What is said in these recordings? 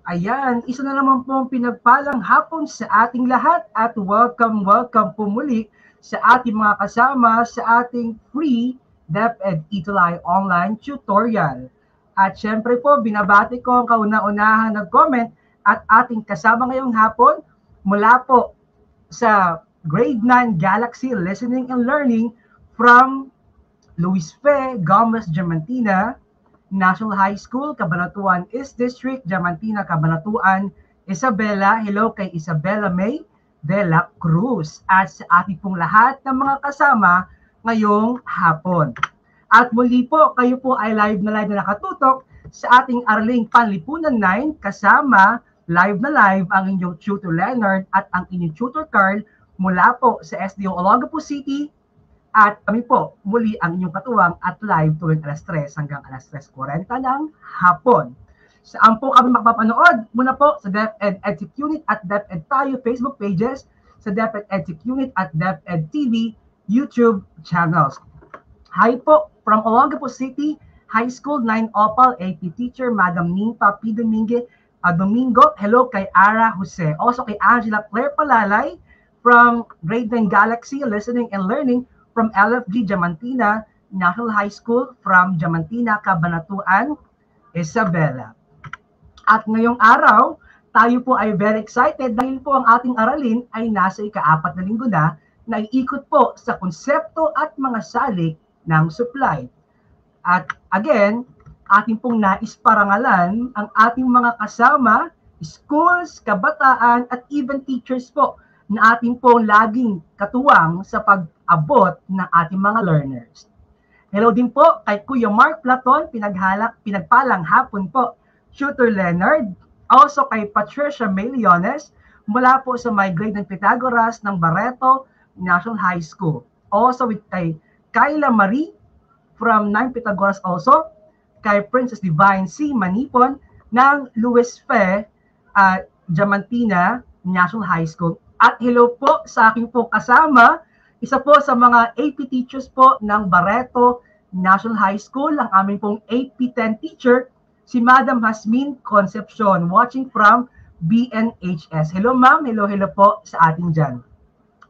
Ayan, isa na naman pong pinagpalang hapon sa ating lahat at welcome po muli sa ating mga kasama sa ating free DepEd Italay online tutorial. At syempre po, binabati ko ang kauna-unahang nag-comment at ating kasama ngayong hapon mula po sa Grade 9 Galaxy Listening and Learning from Luis Fe Gomez Diamantina National High School, Cabanatuan East District, Diamantina, Cabanatuan, Isabela. Hello kay Isabela May de la Cruz at sa ating pong lahat ng mga kasama ngayong hapon. At muli po, kayo po ay live na nakatutok sa ating Arling Panlipunan 9 kasama live ang inyong tutor Leonard at ang inyong tutor Carl mula po sa SDO Olongapo City. At kami po, muli ang inyong katuwang at live tuwing alas 3 hanggang alas 3:40 ng hapon. Saan po kami makapapanood? Muna po sa DepEd EdTech Unit at DepEd Tayo Facebook pages, sa DepEd EdTech Unit at DepEd TV YouTube channels. Hi po from Olongapo City High School 9 Opal AP teacher Madam Nimpa P. Domingo. Hello kay Ara Jose. Also kay Angela Claire Palalay from Grade 9 Galaxy Listening and Learning from LFG Diamantina National High School from Diamantina, Cabanatuan, Isabela. At ngayong araw, tayo po ay very excited dahil po ang ating aralin ay nasa ika-4 na linggo na naiikot po sa konsepto at mga salik ng supply. At again, ating pong nais parangalan ang ating mga kasama, schools, kabataan at even teachers po na ating pong laging katuwang sa pag-abot ng ating mga learners. Hello din po kay Kuya Mark Platon, pinagpalang hapon po, Tutor Leonard, also kay Patricia May Leones, mula po sa my grade ng Pythagoras ng Barreto National High School. Also with kay Kyla Marie from 9 Pythagoras also, kay Princess Divine C. Manipon ng Luis Fe Diamantina National High School. At hello po sa aking po kasama, isa po sa mga AP teachers po ng Barreto National High School, ang aming pong AP10 teacher, si Madam Hasmin Concepcion, watching from BNHS. Hello ma'am, hello po sa ating dyan.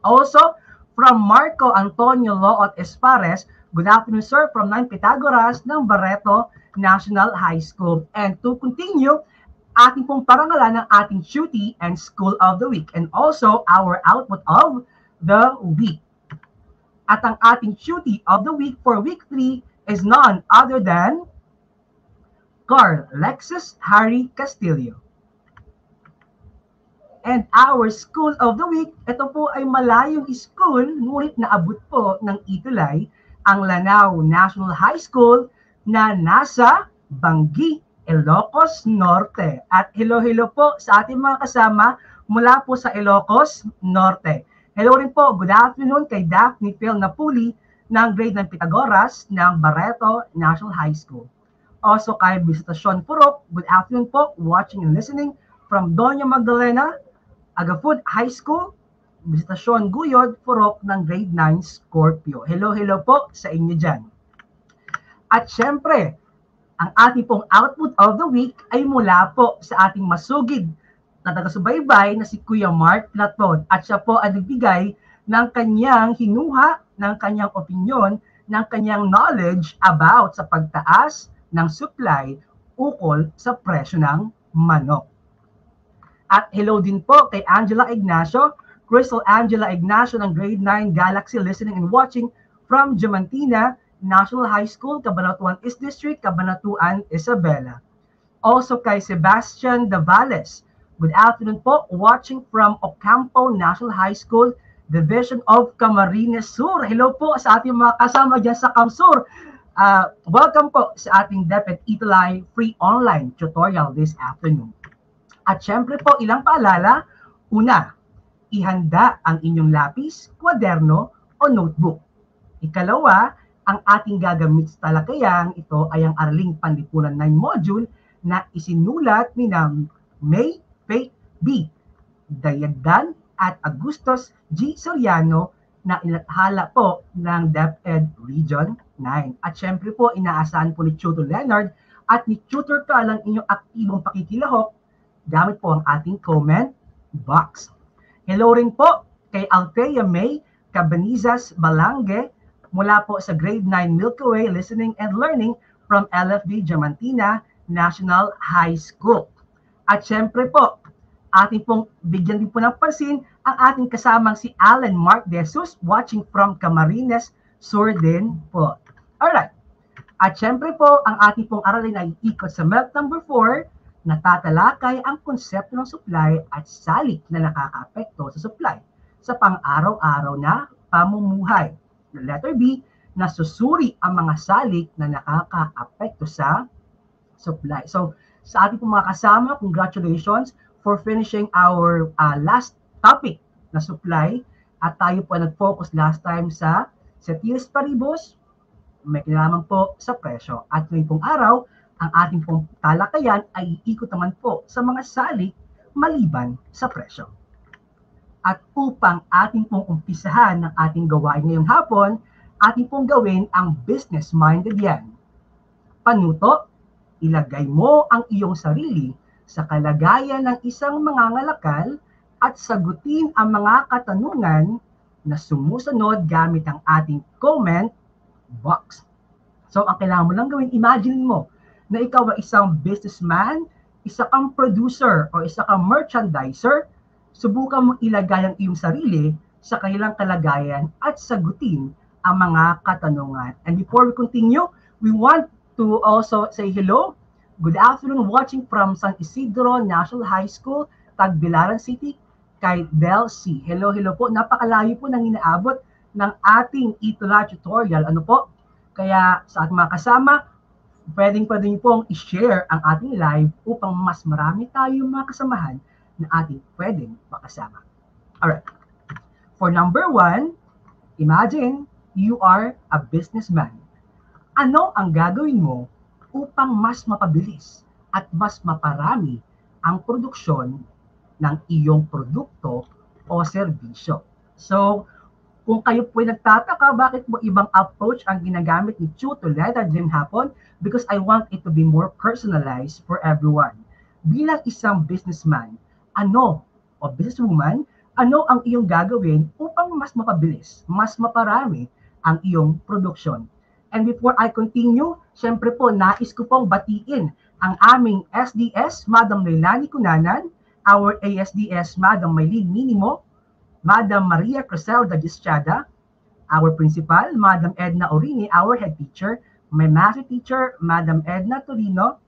Also, from Marco Antonio Loot Espares, good afternoon sir, from 9 Pythagoras ng Barreto National High School. And to continue, ating pong parangalan ng ating duty and school of the week and also our output of the week. At ang ating duty of the week for week 3 is none other than Carl Lexus Harry Castillo. And our school of the week, ito po ay malayong school, ngunit naabot po ng Itulay, ang Lanao National High School na nasa Bangi, Ilocos Norte. At hello po sa ating mga kasama mula po sa Ilocos Norte. Hello rin po, good afternoon kay Daphne Phil Napuli ng grade ng Pythagoras ng Barreto National High School. Also kay Visitacion Purok, good afternoon po, watching and listening from Doña Magdalena, Agafud High School, Visitacion Guyod Purok ng grade 9 Scorpio. Hello po sa inyo dyan. At syempre, ang ating pong output of the week ay mula po sa ating masugid na taga-subaybay na si Kuya Mark Platon. At siya po ay nagbigay ng kanyang hinuha, ng kanyang opinion, ng kanyang knowledge about sa pagtaas ng supply ukol sa presyo ng manok. At hello din po kay Angela Ignacio, Crystal Angela Ignacio ng grade 9 Galaxy Listening and Watching from Diamantina National High School, Cabanatuan East District, Cabanatuan, Isabela. Also kay Sebastian Davales. Good afternoon po, watching from Ocampo National High School, Division of Camarines Sur. Hello po sa ating mga kasama dyan sa Camsur. Welcome po sa ating DepEd Italay free online tutorial this afternoon. At syempre po, ilang paalala. Una, ihanda ang inyong lapis, kwaderno o notebook. Ikalawa, ang ating gagamit sa talakayang ito ay ang Arling Panlipunan 9 module na isinulat ni May Faith B. Dayagdan at Agustos G. Soriano na inathala po ng DepEd Region 9. At syempre po, inaasahan po ni Tutor Leonard at ni Tutor Carl ang inyong aktibong pakikilahok gamit po ang ating comment box. Hello rin po kay Althea May Cabanizas Balange mula po sa Grade 9 Milky Way Listening and Learning from LFB Diamantina National High School. At syempre po, ating pong bigyan din po ng pansin ang ating kasamang si Alan Mark De Jesus watching from Camarines Sur din po. Alright. At syempre po, ang ating pong aralin ay ikot sa MELT number 4 na tatalakay ang konsepto ng supply at salik na nakakaapekto sa supply sa pang-araw-araw na pamumuhay. Letter B, na susuri ang mga salik na nakakaapekto sa supply. So, sa ating pong mga kasama, congratulations for finishing our last topic na supply. At tayo po nag-focus last time sa ceteris paribus, may kinalaman po sa presyo. At ngayon pong araw, ang ating pong talakayan ay iikot naman po sa mga salik maliban sa presyo. At upang ating pong umpisahan ng ating gawain ngayong hapon, ating pong gawin ang business-minded yan. Panuto, ilagay mo ang iyong sarili sa kalagayan ng isang mangangalakal at sagutin ang mga katanungan na sumusunod gamit ang ating comment box. So, ang kailangan mo lang gawin, imagine mo na ikaw ay isang businessman, isa kang producer o isa kang merchandiser, subukan mong ilagay ang iyong sarili sa kanilang kalagayan at sagutin ang mga katanungan. And before we continue, we want to also say hello. Good afternoon, watching from San Isidro National High School, Tagbilaran City, kay Del C. Hello, hello po. Napakalayo po nang inaabot ng ating Itula tutorial. Ano po? Kaya sa ating mga kasama, pwedeng niyo pong i-share ang ating live upang mas marami tayong mga kasamahan na ating pwedeng makasama. Alright. For number 1, imagine you are a businessman. Ano ang gagawin mo upang mas mapabilis at mas maparami ang produksyon ng iyong produkto o serbisyo? So, kung kayo po ay nagtataka, bakit mo ibang approach ang ginagamit ni Chu to let our dream happen? Because I want it to be more personalized for everyone. Bilang isang businessman, ano o businesswoman, ano ang iyong gagawin upang mas mapabilis, mas maparami ang iyong produksyon? And before I continue, syempre po, nais ko pong batiin ang aming SDS, Madam Leilani Cunanan, our ASDS, Madam Maylene Minimo, Madam Maria Criselda Gischada, our principal, Madam Edna Orini, our head teacher, my math teacher, Madam Edna Torino,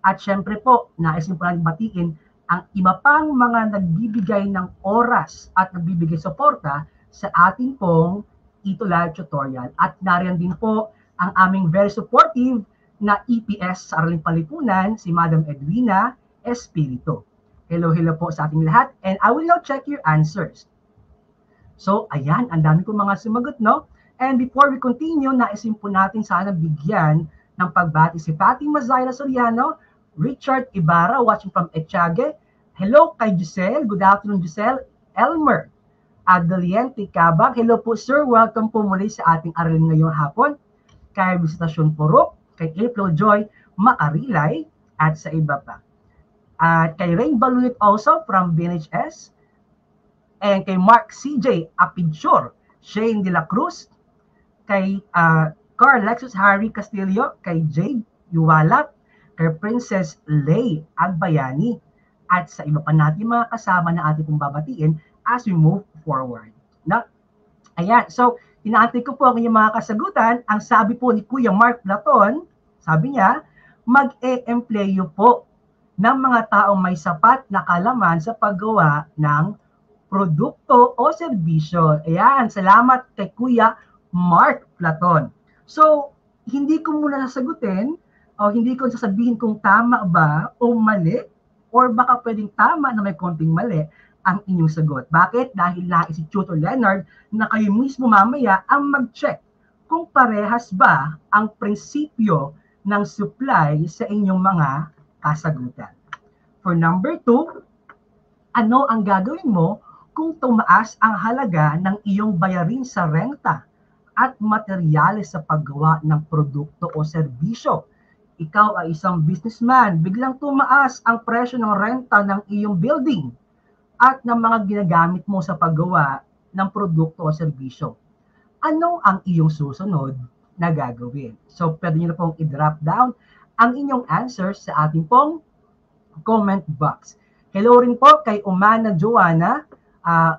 at syempre po, nais ko po lang batiin ang iba pang mga nagbibigay ng oras at nagbibigay suporta sa ating pong Ito Live tutorial. At nariyan din po ang aming very supportive na EPS sa Araling Palipunan, si Madam Edwina Espiritu. Hello, hello po sa ating lahat. And I will now check your answers. So, ayan, ang dami kong mga sumagot, no? And before we continue, naisin po natin sana bigyan ng pagbati si Fatima Zaira Soriano, Richard Ibarra, watching from Echage. Hello kay Giselle. Good afternoon, Giselle. Elmer Adeliente Cabag. Hello po, sir. Welcome po muli sa ating aralin ngayong hapon. Kay Visitasyon Purok, kay April Joy Makarilay, at sa iba pa. At kay Rain Baluit also from BNHS. And kay Mark CJ Apidchor, Shane De La Cruz, kay Carl Lexus Harry Castillo, kay Jade Yuwalat, kay Princess Lay Agbayani, at sa iba pa natin mga kasama na ating pong babatiin as we move forward. No? Ayan, so inaantay ko po ang inyong mga kasagutan. Ang sabi po ni Kuya Mark Platon, sabi niya, mag-e-empleyo po ng mga taong may sapat na kalaman sa paggawa ng produkto o serbisyo. Ayan, salamat kay Kuya Mark Platon. So, hindi ko muna sasagutin o hindi ko sasabihin kung tama ba o mali or baka pwedeng tama na may konting mali ang inyong sagot. Bakit? Dahil nais si Tutor Leonard na kayo mismo mamaya ang mag-check kung parehas ba ang prinsipyo ng supply sa inyong mga kasagutan. For number 2, ano ang gagawin mo kung tumaas ang halaga ng iyong bayarin sa renta at materyales sa paggawa ng produkto o serbisyo? ikaw ay isang businessman, biglang tumaas ang presyo ng renta ng iyong building at ng mga ginagamit mo sa paggawa ng produkto o serbisyo. Ano ang iyong susunod na gagawin? So, pwede nyo na pong i-drop down ang inyong answers sa ating pong comment box. Hello rin po kay Umana Joanna,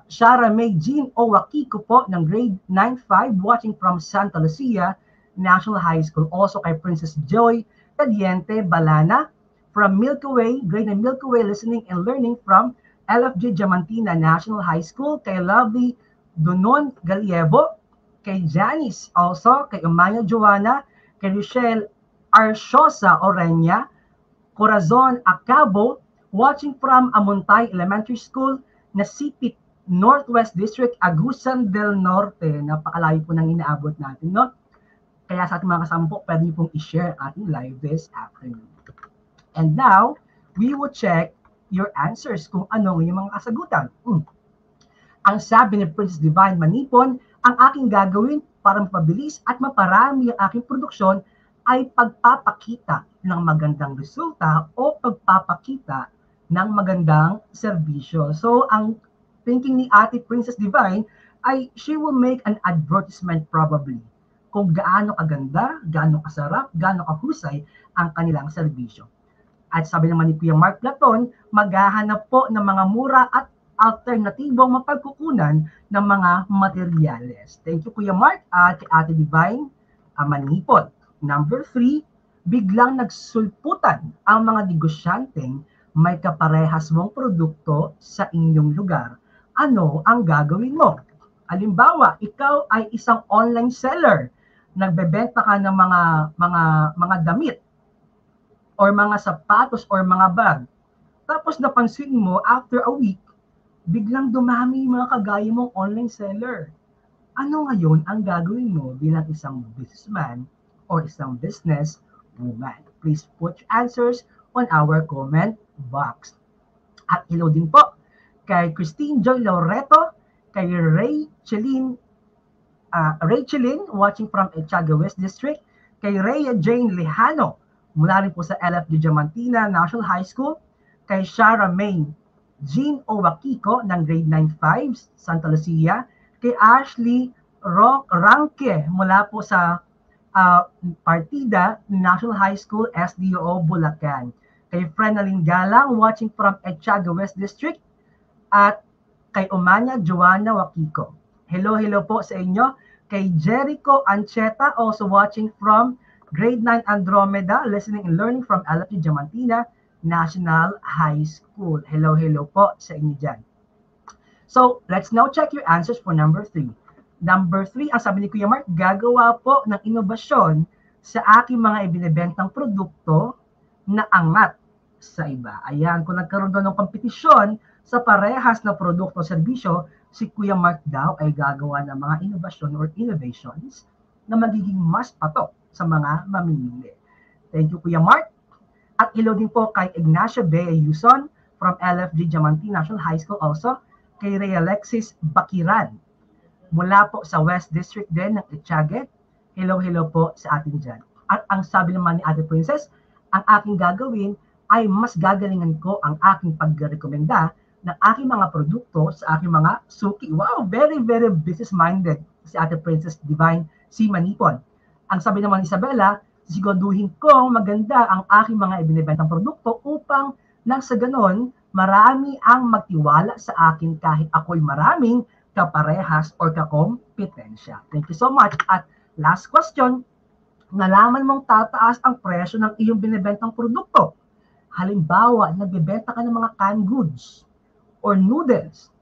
Shara May Jean Owakiko po ng grade 9-5 watching from Santa Lucia National High School. Also kay Princess Joy Cadiente Balana from Milky Way, grade 9 Milky Way, listening and learning from LFG Diamantina National High School. Kay Lovely Donon Galievo, kay Janice, also kay Umana Joanna, kay Rochelle Arciosa Orenya, Corazon Acabo, watching from Amontay Elementary School, Nasipit, Northwest District, Agusan del Norte. Napakalayo po nang inaabot natin, no? Kaya sa ating mga kasama po, pwede pong i-share ating live this afternoon. And now, we will check your answers kung ano yung mga kasagutan. Ang sabi ni Princess Divine Manipon, ang aking gagawin para mapabilis at maparami ang aking produksyon ay pagpapakita ng magandang resulta o pagpapakita ng magandang serbisyo. So, ang thinking ni Ate Princess Divine ay she will make an advertisement probably kung gaano kaganda, gaano kasarap, gaano kahusay ang kanilang serbisyo. At sabi naman ni Kuya Mark Platon, maghahanap po ng mga mura at alternatibong mapagkukunan ng mga materyales. Thank you, Kuya Mark, at Ate Divine Manipon. Number 3, biglang nagsulputan ang mga negosyanteng may kaparehas mong produkto sa inyong lugar. Ano ang gagawin mo? Halimbawa, ikaw ay isang online seller. Nagbebenta ka ng mga damit or mga sapatos or mga bag. Tapos napansin mo, after a week, biglang dumami yung mga kagaya mong online seller. Ano ngayon ang gagawin mo bilang isang businessman or isang business woman? Please put your answers on our comment box. At hello din po kay Christine Joy Loreto, kay Rachelin watching from Echaga West District, kay Rhea Jane Lejano mula rin po sa LFG Diamantina National High School, kay Shara May Jean Owakiko ng grade 9-5 Santa Lucia, kay Ashley Ranke mula po sa Partida National High School, SDO Bulacan, kay Frenalyn Galang watching from Echaga West District, at kay Umana Joanna Wakiko. Hello po sa inyo. Kay Jericho Ancheta, also watching from grade 9 Andromeda, listening and learning from LFG Diamantina National High School. Hello po sa inyo dyan. So, let's now check your answers for number 3. Number 3, ang sabi ni Kuya Mark, gagawa po ng inobasyon sa aking mga ibinibentang produkto na angat sa iba. Ayan, kung nagkaroon doon ng kompetisyon sa parehas na produkto o serbisyo, si Kuya Mark daw ay gagawa ng mga inobasyon or innovations na magiging mas patok sa mga mamimili. Thank you, Kuya Mark. At hello din po kay Ignacio Bea Yuson from LFG Diamantina National High School, also kay Ray Alexis Bakiran mula po sa West District din ng Echague. Hello po sa atin dyan. At ang sabi naman ni Ate Princess, ang aking gagawin ay mas gagalingan ko ang aking pagrekomenda ng aking mga produkto sa aking mga suki. Wow, very business-minded si Ate Princess Divine C. Manipon. Ang sabi naman ni Isabella, siguraduhin kong maganda ang aking mga ibinibentang produkto upang nang sa ganon, marami ang magtiwala sa akin kahit ako'y maraming kaparehas or kakompetensya. Thank you so much. At last question, nalaman mong tataas ang presyo ng iyong binibentang produkto. Halimbawa, nagbebenta ka ng mga canned goods or noodles.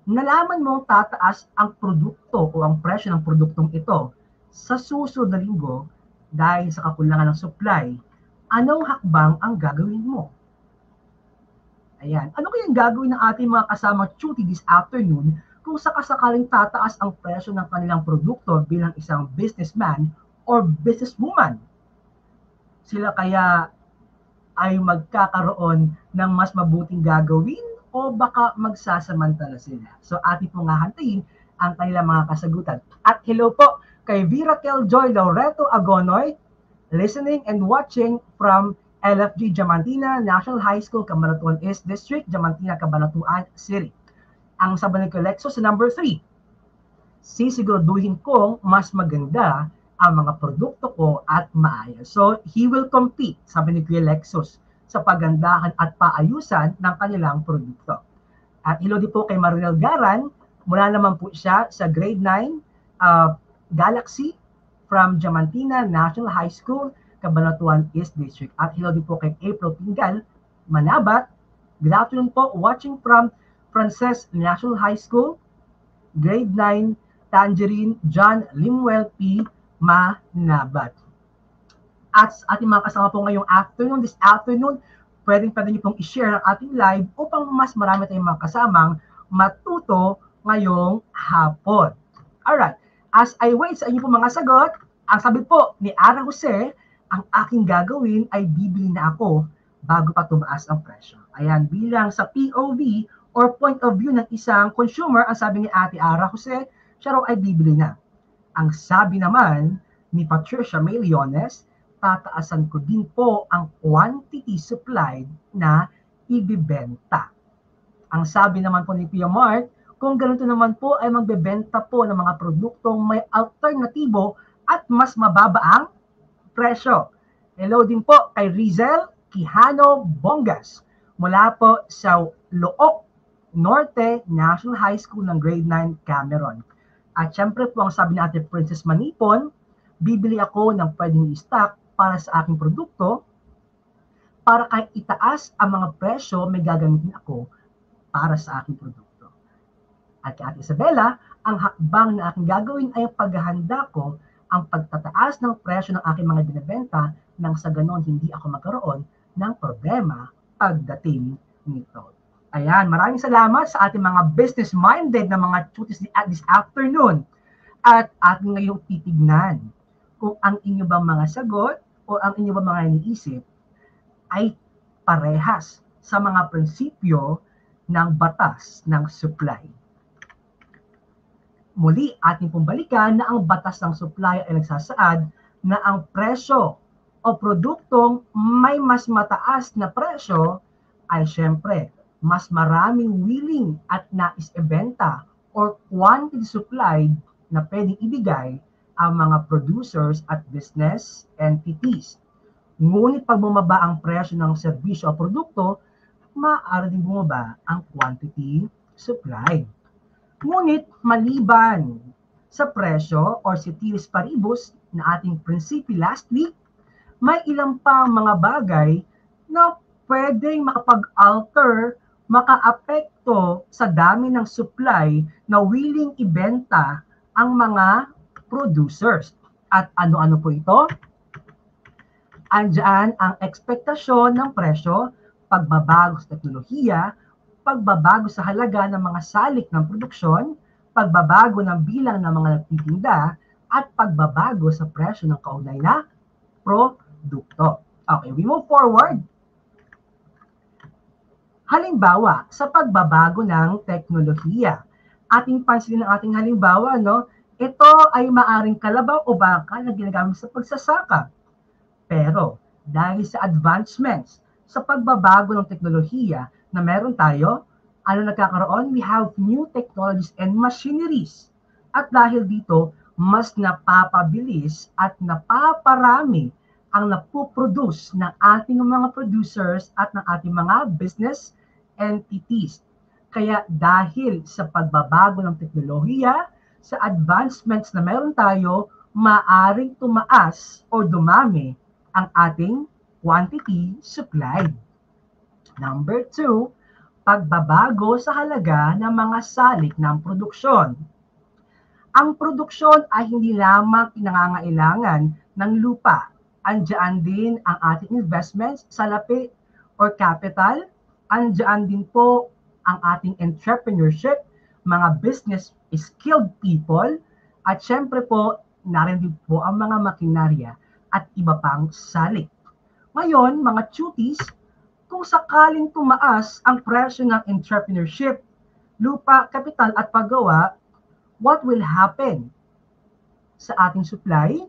Nalaman mong tataas ang produkto o ang presyo ng produktong ito sa susunod na linggo dahil sa kakulangan ng supply. Anong hakbang ang gagawin mo? Ayan. Ano kayang gagawin ng ating mga kasama tuti this afternoon kung sakasakaling tataas ang presyo ng kanilang produkto bilang isang businessman or businesswoman? Sila kaya ay magkakaroon ng mas mabuting gagawin o baka magsasamantala sila? So ating pong hahantayin ang kanilang mga kasagutan. At hello po kay Virakel Joy Loreto Agonoy, listening and watching from LFG Diamantina National High School, Cabanatuan East District, Diamantina, Cabanatuan City. Ang sabi ni Lexo sa number 3, sisiguraduhin kong mas maganda ang mga produkto ko at maayos. So, he will compete, sabi ni Kuya Lexus, sa pagandahan at paayusan ng kanilang produkto. At hello din po kay Marinel Garan, mula naman po siya sa grade 9 Galaxy from Diamantina National High School, Cabanatuan East District. At hello din po kay April Pingal, Manabat. Good afternoon po, watching from Frances National High School, grade 9 Tangerine John Limwell P. Manabat. At ating mga kasama po ngayong afternoon, this afternoon, pwede niyo pong i-share ang ating live upang mas marami tayong mga kasamang matuto ngayong hapon. Alright, as I wait sa inyo po mga sagot, ang sabi po ni Ara Jose, ang aking gagawin ay bibili na ako bago pa tumaas ang presyo. Ayan, bilang sa POV or point of view ng isang consumer, ang sabi ni Ate Ara Jose, siya raw ay bibili na. Ang sabi naman ni Patricia May Leones, tataasan ko din po ang quantity supplied na ibibenta. Ang sabi naman po ni Pia Mart, kung ganito naman po ay magbebenta po ng mga produktong may alternatibo at mas mababa ang presyo. Hello din po kay Rizel Quijano Bongas mula po sa Look Norte National High School ng grade 9 Cameron. At syempre po ang sabi ni Ate Princess Manipon, bibili ako ng pwedeng i-stock para sa aking produkto para kahit itaas ang mga presyo, may gagamitin ako para sa aking produkto. At kay Ate Isabella, ang hakbang na aking gagawin ay ang paghahanda ko ang pagtataas ng presyo ng aking mga binibenta nang sa ganon hindi ako magkaroon ng problema pagdating nito. Ayan, maraming salamat sa ating mga business-minded na mga tutis this afternoon. At ating ngayong titignan kung ang inyo bang mga sagot o ang inyo bang mga iniisip ay parehas sa mga prinsipyo ng batas ng supply. Muli, ating pong balikan na ang batas ng supply ay nagsasaad na ang presyo o produktong may mas mataas na presyo ay syempre mas maraming willing at nais ibenta or quantity supplied na pwedeng ibigay ang mga producers at business entities. Ngunit pag bumaba ang presyo ng serbisyo o produkto, maaari din bumaba ang quantity supplied. Ngunit maliban sa presyo or ceteris paribus na ating prinsipyo last week, may ilang pang mga bagay na pwedeng makapag-alter, maka-apekto sa dami ng supply na willing ibenta ang mga producers. At ano-ano po ito? Andiyan ang ekspektasyon ng presyo, pagbabago sa teknolohiya, pagbabago sa halaga ng mga salik ng produksyon, pagbabago ng bilang ng mga nagtitinda, at pagbabago sa presyo ng kaugnay na produkto. Okay, we move forward. Halimbawa, sa pagbabago ng teknolohiya. Ating pansinin ang ating halimbawa, no? Ito ay maaring kalabaw o baka na ginagamit sa pagsasaka. Pero, dahil sa advancements, sa pagbabago ng teknolohiya na meron tayo, ano nagkakaroon? We have new technologies and machineries. At dahil dito, mas napapabilis at napaparami ang napuproduce ng ating mga producers at ng ating mga business entities. Kaya dahil sa pagbabago ng teknolohiya, sa advancements na meron tayo, maaring tumaas o dumami ang ating quantity supplied. Number 2, pagbabago sa halaga ng mga salik ng produksyon. Ang produksyon ay hindi lamang pinangangailangan ng lupa. Andiyan din ang ating investments, salapi or capital. Andiyan din po ang ating entrepreneurship, mga business skilled people, at syempre po, narin din po ang mga makinarya at iba pang salik. Ngayon, mga tuties, kung sakaling tumaas ang presyo ng entrepreneurship, lupa, kapital at paggawa, what will happen sa ating supply?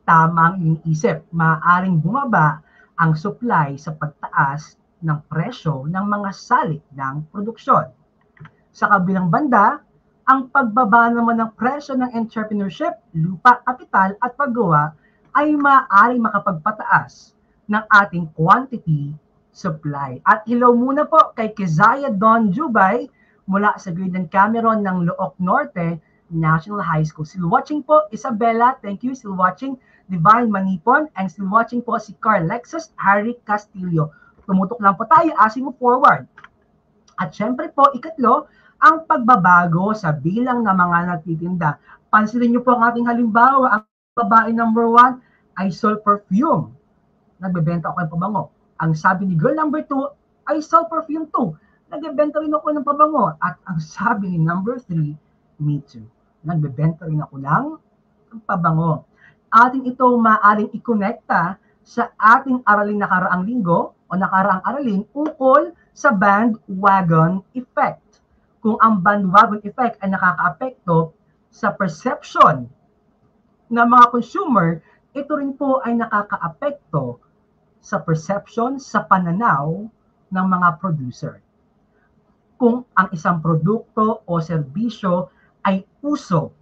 Tama ang iniisip, maaaring bumaba ang supply sa pagtaas ng presyo ng mga salik ng produksyon. Sa kabilang banda, ang pagbaba naman ng presyo ng entrepreneurship, lupa, kapital at paggawa ay maaaring makapagpataas ng ating quantity supply. At hello muna po kay Keziah Don Jubay mula sa Graydon Cameron ng Looc Norte National High School. Still watching po, Isabella, thank you. Still watching, Divine Manipon, and still watching po si Carl Lexus Harry Castillo. Tumutok lang po tayo as we move forward. At syempre po, ikatlo, ang pagbabago sa bilang ng mga nagtitinda. Pansinin niyo po ang ating halimbawa, ang babae number 1 ay Sol Perfume. Nagbebenta ako ng pabango. Ang sabi ni girl number 2 ay Sol Perfume 2. Nagbebenta rin ako ng pabango. At ang sabi ni number 3, me too. Nagbebenta rin ako ng pabango. Ating ito maaaring i-connecta sa ating araling nakaraang linggo o nakaraang araling ukol sa bandwagon effect. Kung ang bandwagon effect ay nakakaapekto sa perception ng mga consumer, ito rin po ay nakakaapekto sa perception, sa pananaw ng mga producer. Kung ang isang produkto o serbisyo ay uso,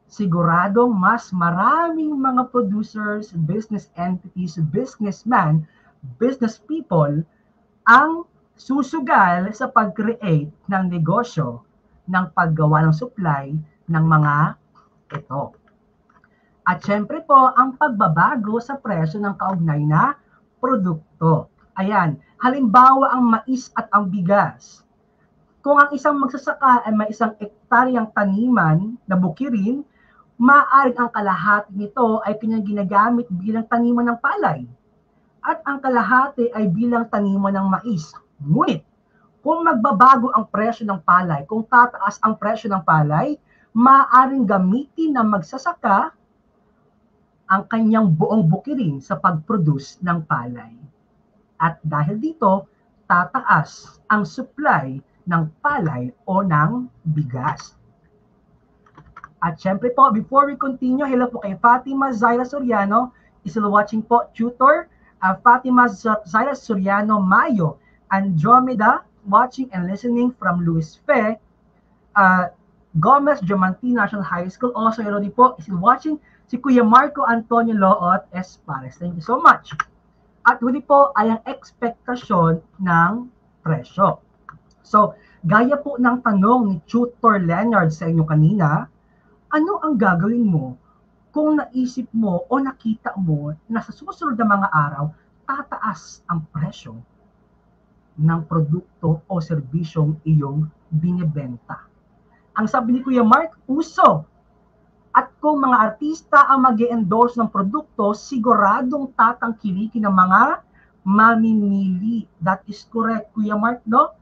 siguradong mas maraming mga producers, business entities, businessmen, business people ang susugal sa pag-create ng negosyo ng paggawa ng supply ng mga ito. At syempre po, ang pagbabago sa presyo ng kaugnay na produkto. Ayan, halimbawa ang mais at ang bigas. Kung ang isang magsasaka ay may isang ektaryang taniman na bukirin, maaaring ang kalahati nito ay kanyang ginagamit bilang taniman ng palay. At ang kalahati ay bilang taniman ng mais. Ngunit, kung magbabago ang presyo ng palay, kung tataas ang presyo ng palay, maaaring gamitin ng magsasaka ang kanyang buong bukirin sa pag-produce ng palay. At dahil dito, tataas ang supply ng palay o ng bigas. At syempre po, before we continue, hello po kay Fatima Zaira Soriano, still watching po, tutor, Fatima Zaira Soriano Mayo, Andromeda, watching and listening from Luis Fe, Gomez Diamante National High School, also hello din po, still watching si Kuya Marco Antonio Loot Espares. Thank you so much. At huli po ay ang ekspektasyon ng presyo. So, gaya po ng tanong ni Tutor Leonard sa inyo kanina, ano ang gagawin mo kung naisip mo o nakita mo na sa susunod na mga araw, tataas ang presyo ng produkto o serbisyong iyong binibenta? Ang sabi ni Kuya Mark, uso. At kung mga artista ang mag-endorse ng produkto, siguradong tatangkilikin ng mga mamimili. That is correct, Kuya Mark, no?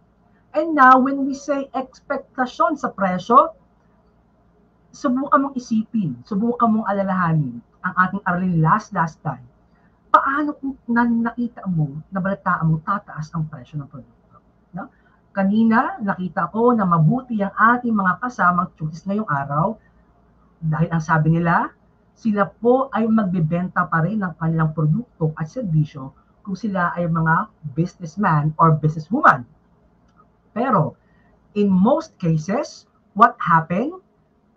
And now, when we say expectasyon sa presyo, subukan mong isipin, subukan mong alalahanin ang ating aralin last time. Paano kung nakita mo, nabalitaan mo, tataas ang presyo ng produkto? No? Kanina, nakita ko na mabuti ang ating mga kasamang tutis ngayong araw dahil ang sabi nila, sila po ay magbebenta pa rin ng kanilang produkto at serbisyo kung sila ay mga businessman or businesswoman. Pero, in most cases, what happened?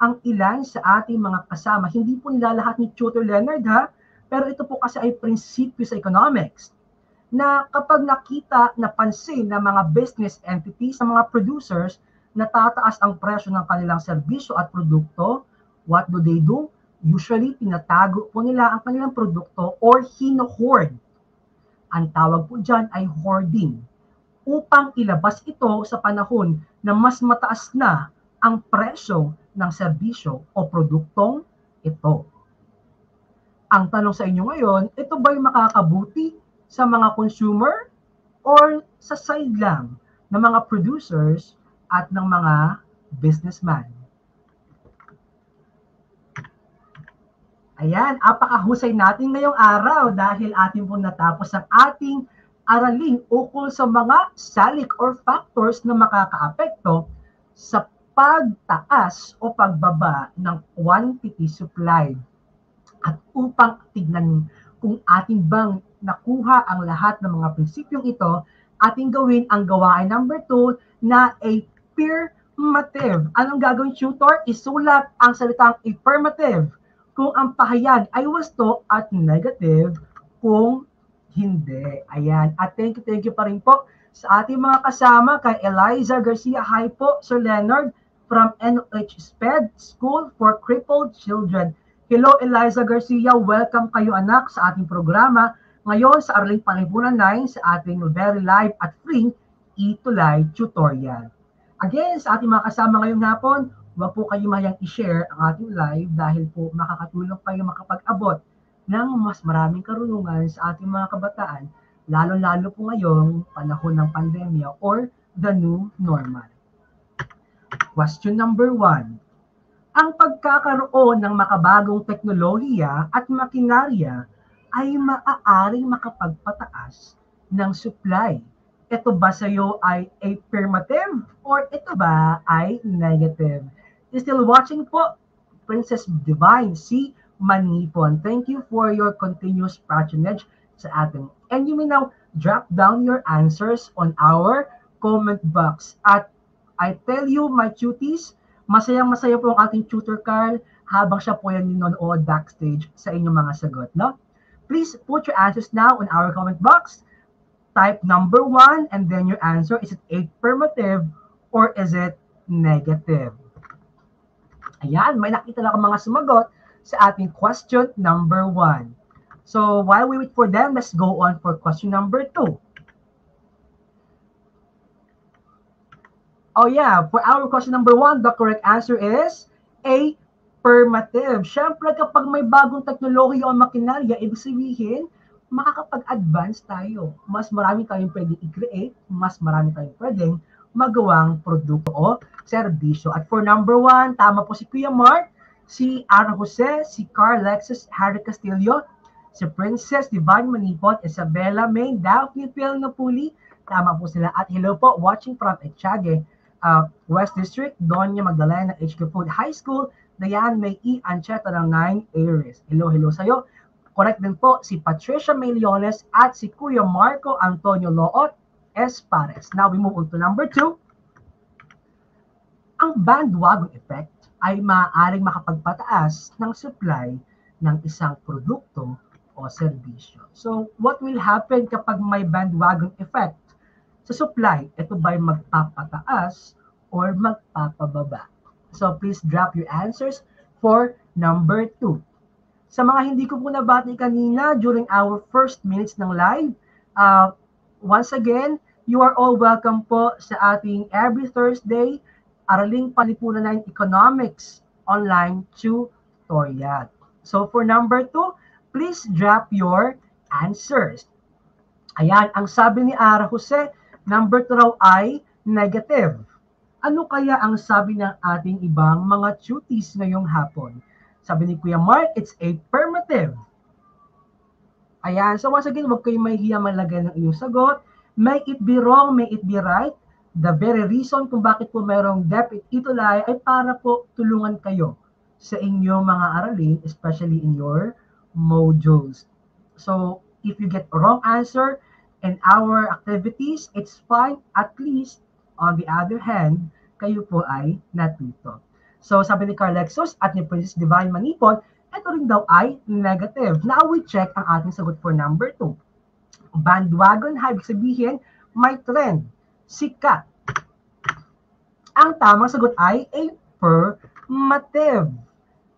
Ang ilan sa ating mga kasama, hindi po nila lahat ni Tutor Leonard ha, pero ito po kasi ay prinsipyo sa economics, na kapag nakita, napansin ng mga business entities, ng mga producers, na tataas ang presyo ng kanilang serbisyo at produkto, what do? Usually, tinatago po nila ang kanilang produkto or hino-hoard. Ang tawag po dyan ay hoarding, upang ilabas ito sa panahon na mas mataas na ang presyo ng serbisyo o produktong ito. Ang tanong sa inyo ngayon, ito ba'y makakabuti sa mga consumer or sa side lang ng mga producers at ng mga businessman? Ayan, apakahusay natin ngayong araw dahil ating pong natapos ang ating aralin ukol sa mga salik or factors na makakaapekto sa pagtaas o pagbaba ng quantity supplied At upang tignan kung ating bang nakuha ang lahat ng mga prinsipyong ito, ating gawin ang gawain number 2 na affirmative. Anong gagawin, tutor? Isulat ang salitang affirmative kung ang pahayag ay wasto at negative kung hindi. Ayan. At thank you pa rin po sa ating mga kasama kay Eliza Garcia. Hi po, Sir Leonard from NOH SPED School for Crippled Children. Hello, Eliza Garcia. Welcome kayo, anak, sa ating programa. Ngayon, sa Arling Panlipunan 9, sa ating very live at free e-to-live tutorial. Again, sa ating mga kasama ngayong hapon, huwag po kayo mahiyang i-share ang ating live dahil po makakatulong kayo makapag-abot ng mas maraming karunungan sa ating mga kabataan, lalo-lalo po ngayong panahon ng pandemya or the new normal. Question number 1. Ang pagkakaroon ng makabagong teknolohiya at makinarya ay maaaring makapagpataas ng supply. Ito ba sa iyo ay affirmative or ito ba ay negative? Still watching po, Princess Divine C. Manipon. Thank you for your continuous patronage sa atin. And you may now drop down your answers on our comment box. At I tell you, my cuties, masayang-masaya po ang ating tutor Carl habang siya po yan ninonood backstage sa inyong mga sagot, no? Please put your answers now on our comment box. Type number 1 and then your answer. Is it affirmative or is it negative? Ayan, may nakita lang akong mga sumagot sa ating question number 1. So while we wait for them, let's go on for question number 2. Oh yeah, for our question number 1, the correct answer is affirmative. Siyempre, kapag may bagong teknolohiya o makinarya, ibig sabihin, makakapag-advance tayo. Mas marami tayong pwedeng i-create, mas marami tayong pwedeng magawang produkto o serbisyo. At for number 1, tama po si Kuya Mark, si Ara Jose, si Carl Lexus, Harry Castillo, si Princess Divine Manipon, Isabella May, Daphne Phil Napuli, tama po sila. At hello po, watching from Echage, West District, Doña Magdalena HQ Food High School, Diane May E. Ancheta ng 9 Aries. Hello sa'yo. Correct din po si Patricia May Leones at si Kuya Marco Antonio Loot Espares. Now we move on to number 2. Ang bandwagon effect ay maaaring makapagpataas ng supply ng isang produkto o serbisyo. So, what will happen kapag may bandwagon effect sa supply? Ito ba'y magpapataas or magpapababa? So, please drop your answers for number 2. Sa mga hindi ko po nabati kanina during our first minutes ng live, once again, you are all welcome po sa ating every Thursday Araling Panlipunan 9 Economics online tutorial. So for number 2, please drop your answers. Ayan, ang sabi ni Ara Jose, number 2 raw ay negative. Ano kaya ang sabi ng ating ibang mga cuties ngayong hapon? Sabi ni Kuya Mark, it's affirmative. Ayan, so once again, huwag kayong mahihiya malagay ng iyong sagot. May it be wrong, may it be right. The very reason kung bakit po mayroong DepEd Itulay ay para po tulungan kayo sa inyong mga aralin, especially in your modules. So, if you get a wrong answer in our activities, it's fine. At least, on the other hand, kayo po ay natuto. So, sabi ni Carlexus at ni Princess Divine Manipon, ito rin daw ay negative. Now, we check ang ating sagot for number 2. Bandwagon, ibig sabihin, may trend, sikat. Ang tamang sagot ay affirmative.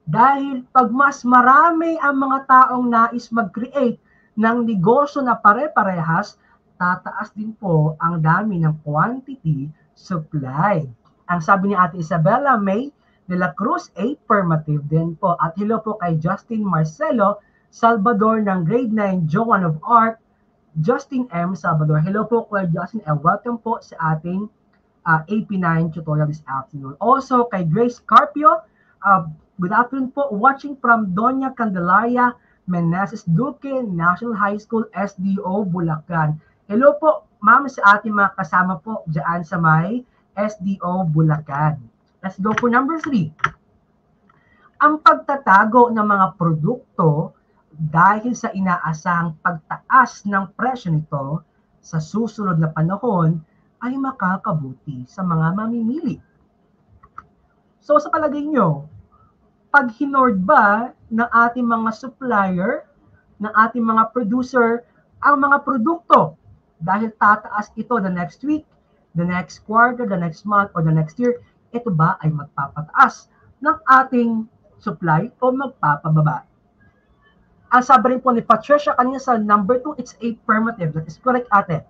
Dahil pag mas marami ang mga taong nais mag-create ng negosyo na pare-parehas, tataas din po ang dami ng quantity supply. Ang sabi ni Ate Isabella May de la Cruz, affirmative din po. At hello po kay Justin Marcelo Salvador ng grade 9, Joan of Arc, Justin M. Salvador. Hello po kay Justin and welcome po sa ating AP9 tutorial this afternoon. Also kay Grace Carpio, good afternoon po, watching from Doña Candelaria Meneses Duque, National High School, SDO, Bulacan. Hello po, ma'am, sa ating mga kasama po dyan sa may SDO, Bulacan. Let's go for number 3. ang pagtatago ng mga produkto dahil sa inaasahang pagtaas ng presyo nito sa susunod na panahon ay makakabuti sa mga mamimili. So sa palagay nyo, pag hinord ba ng ating mga supplier, ng ating mga producer, ang mga produkto dahil tataas ito the next week, the next quarter, the next month, or the next year, ito ba ay magpapataas ng ating supply o magpapababa? Ang sabi rin po ni Patricia kanina sa number 2, it's affirmative. That is correct, ate.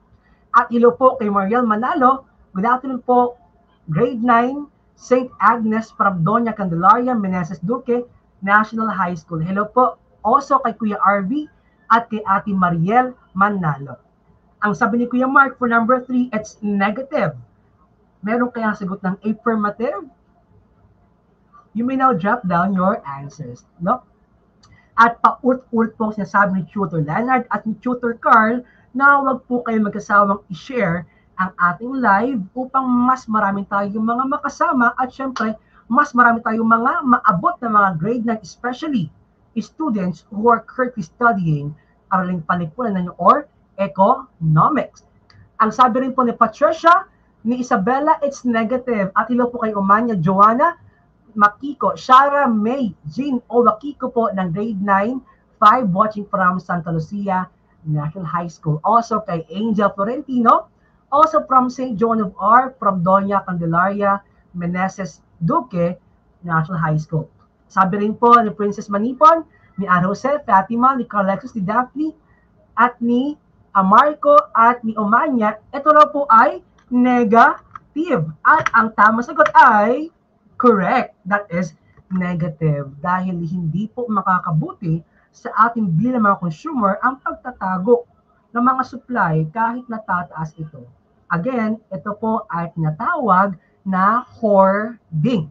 At hello po kay Mariel Manalo. Good afternoon po, grade 9, St. Agnes from Doña Candelaria, Meneses Duque, National High School. Hello po also kay Kuya RV at kay Ate Mariel Manalo. Ang sabi ni Kuya Mark for number 3, it's negative. Meron kayang sagot ng affirmative? You may now drop down your answers. No? At paut-ut po sinasabi ni Tutor Leonard at ni Tutor Carl na wag po kayo magkasawang i-share ang ating live upang mas marami tayong mga makasama at syempre mas marami tayong mga maabot na mga grade 9, especially students who are currently studying araling palipunan or economics. Ang sabi rin po ni Patricia, ni Isabella, it's negative. At hello po kay Umanya, Joanna, Makiko, Shara, May, Jean, o Makiko po ng grade 9, 5, watching from Santa Lucia National High School. Also kay Angel Florentino, also from St. John of Arc, from Doña Candelaria, Meneses Duque National High School. Sabi rin po ni Princess Manipon, ni Anne Jose, Fatima, ni Carlexus, ni Daphne, at ni Marco, at ni Omanya, ito raw po ay negative. At ang tamang sagot ay correct. That is negative. Dahil hindi po makakabuti sa ating bilang mga consumer ang pagtatago ng mga supply kahit natataas ito. Again, ito po ay tinatawag na hoarding.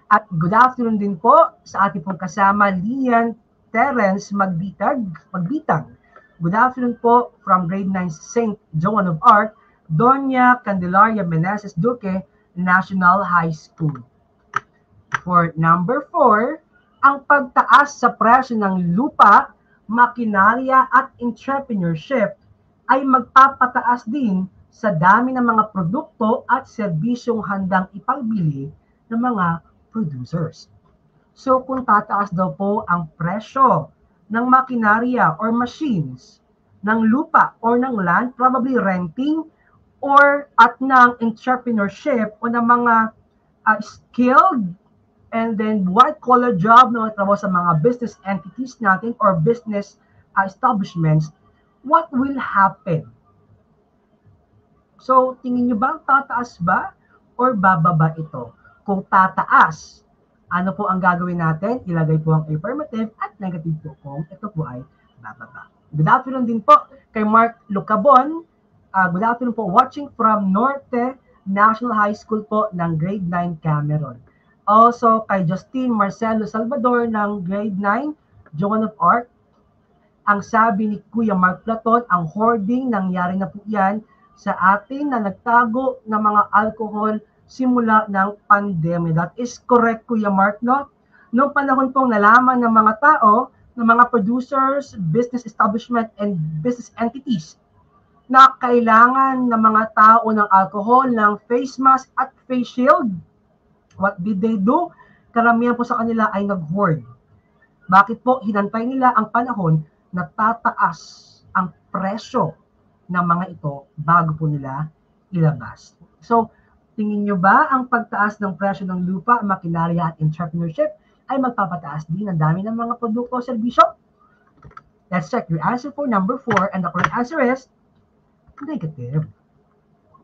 At good afternoon din po sa ating pong kasama, Lian Terence Magbitang. Good afternoon po from grade 9 St. Joan of Arc, Doña Candelaria Meneses Duque National High School. For number 4, ang pagtaas sa presyo ng lupa, makinarya at entrepreneurship ay magpapataas din sa dami ng mga produkto at serbisyong handang ipagbili ng mga producers. So kung tataas daw po ang presyo ng makinarya or machines, ng lupa or ng land, probably renting, or at ng entrepreneurship o ng mga skilled and then white-collar job na trabaho sa mga business entities natin or business establishments, what will happen? So, tingin nyo ba tataas ba or bababa ito? Kung tataas, ano po ang gagawin natin? Ilagay po ang affirmative at negative po kung ito po ay bababa. Good afternoon din po kay Mark Lucabon. Good afternoon po, watching from Norte National High School po ng grade 9 Cameron. Also kay Justine Marcelo Salvador ng grade 9 Joan of Arc. Ang sabi ni Kuya Mark Platon, ang hoarding, nangyari na po yan sa atin na nagtago ng mga alcohol simula ng pandemya. That is correct, Kuya Mark, no? Noong panahon pong nalaman ng mga tao, ng mga producers, business establishment, and business entities na kailangan ng mga tao ng alcohol, ng face mask at face shield, what did they do? Karamihan po sa kanila ay nag-hoard. Bakit po? Hinantay nila ang panahon na tataas ang presyo ng mga ito bago po nila ilabas. So, tingin nyo ba ang pagtaas ng presyo ng lupa, makinarya at entrepreneurship ay magpapataas din ang dami ng mga produkto o serbisyo? Let's check your answer for number 4, and the correct answer is negative.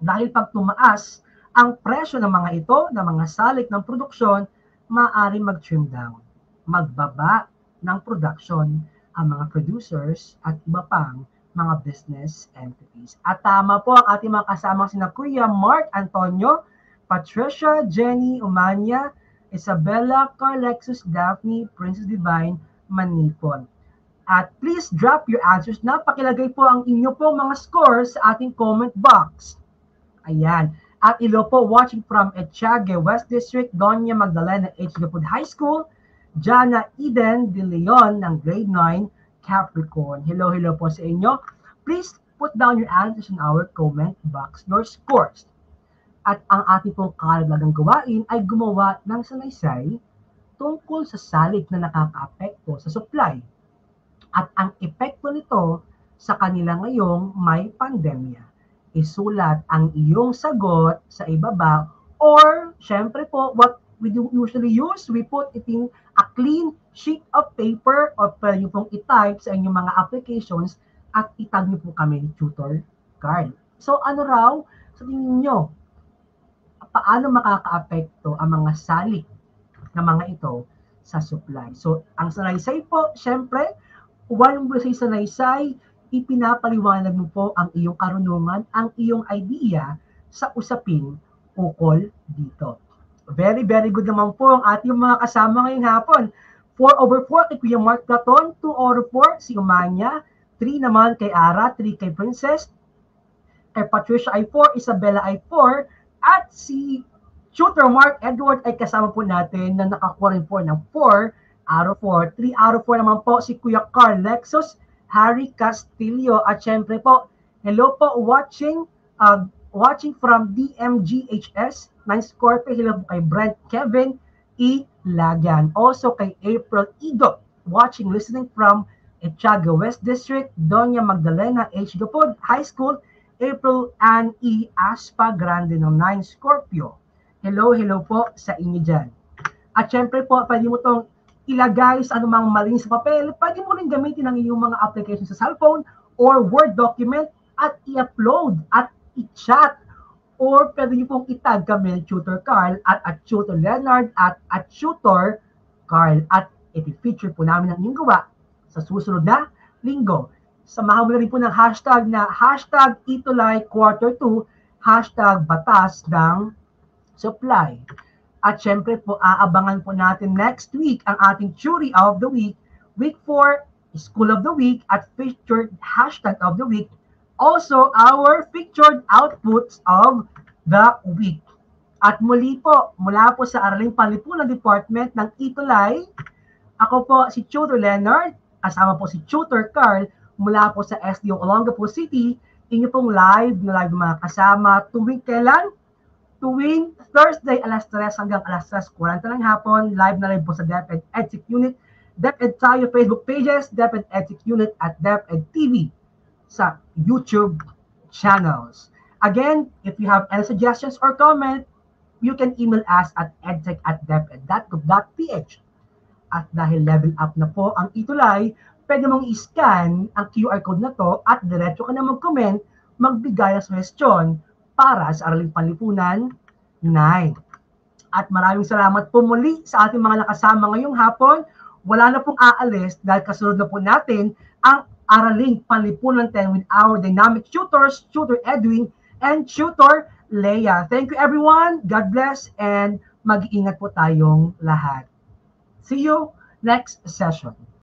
Dahil pag tumaas ang presyo ng mga ito, ng mga salik ng produksyon, maaaring mag-trim down, magbaba ng production ang mga producers at iba pang mga business entities. At tama po ang ating mga kasamang sina Kuya Mark Antonio, Patricia, Jenny, Umanya, Isabella, Carlexus, Daphne, Princess Divine, Manipon. At please drop your answers na. Pakilagay po ang inyo pong mga scores sa ating comment box. Ayan. At ilo po watching from Etiague, West District, Doña Magdalena H. Gapud High School, Jana Eden De Leon ng grade 9, Capricorn. Hello po sa inyo. Please put down your answers in our comment box, your scores. At ang ating pong karagdagang gawain ay gumawa ng salaysay tungkol sa salik na nakakaapekto sa supply at ang epekto nito sa kanila ngayong may pandemya. Isulat ang iyong sagot sa ibaba or syempre po what we do usually use, we put it in a clean sheet of paper or pwede nyo pong i-type sa inyong mga applications at itag nyo po kami ng tutor card. So ano raw sa tingin nyo? Paano makakaapekto ang mga salik na mga ito sa supply? So ang salaysay po, syempre, one mo sa salaysay, ipinapaliwanag mo po ang iyong karunungan, ang iyong idea sa usapin ukol dito. Very good naman po ang ating mga kasama ngayong hapon. 4/4 kay Kuya Mark Platon, 2/4 si Umanya, 3 naman kay Ara, 3 kay Princess, kay Patricia ay 4, Isabella ay 4, at si Tutor Mark Edward ay kasama po natin na nakakuha rin po ng 4/4. 3/4 naman po si Kuya Carl Lexus, Harry Castillo, at syempre po, hello po watching from DMGHS, 9 Scorpio, hello po kay Brent Kevin E. Lagyan. Also kay April Ido, watching, listening from Etiaga West District, Doña Magdalena H. Gapud High School, April Ann E. Aspa Grande ng 9 Scorpio. Hello po sa inyo dyan. At syempre po, pwede mo itong ilagay sa anumang maling sa papel, pwede mo rin gamitin ang iyong mga application sa cellphone or Word document at i-upload at i-chat or pwede nyo pong itag kami Tutor Carl at Tutor Leonard at Tutor Carl at iti-feature po namin ang inyong gawa sa susunod na linggo. Samahan mo na rin po ng hashtag na hashtag Itulay Quarter 2, hashtag Batas ng Supply. At syempre po, aabangan po natin next week ang ating Theory of the Week, Week 4, School of the Week, at Featured Hashtag of the Week. Also, our Featured Outputs of the Week. At muli po, mula po sa Araling Panlipunan Department ng Itulay, ako po si Tutor Leonard, kasama po si Tutor Carl, mula po sa SDO Olongapo City, inyo pong live mga kasama tuwing kailan? Tuwing Thursday, alas 3 hanggang alas 3:40 ng hapon, live na rin po sa DepEd EdSec Unit, DepEd tayo Facebook pages, DepEd EdSec Unit at DepEd TV sa YouTube channels. Again, if you have any suggestions or comment, you can email us at edtech@deped.gov.ph. At dahil level up na po ang Itulay, pwede mong i-scan ang QR code na to at diretso ka na mag-comment, magbigay ng suggestion para sa Araling Panlipunan 9. At maraming salamat po muli sa ating mga nakasama ngayong hapon. Wala na pong aalis dahil kasunod na po natin ang Araling Panlipunan 10 with our dynamic tutors, Tutor Edwin and Tutor Leia. Thank you everyone. God bless and mag-iingat po tayong lahat. See you next session.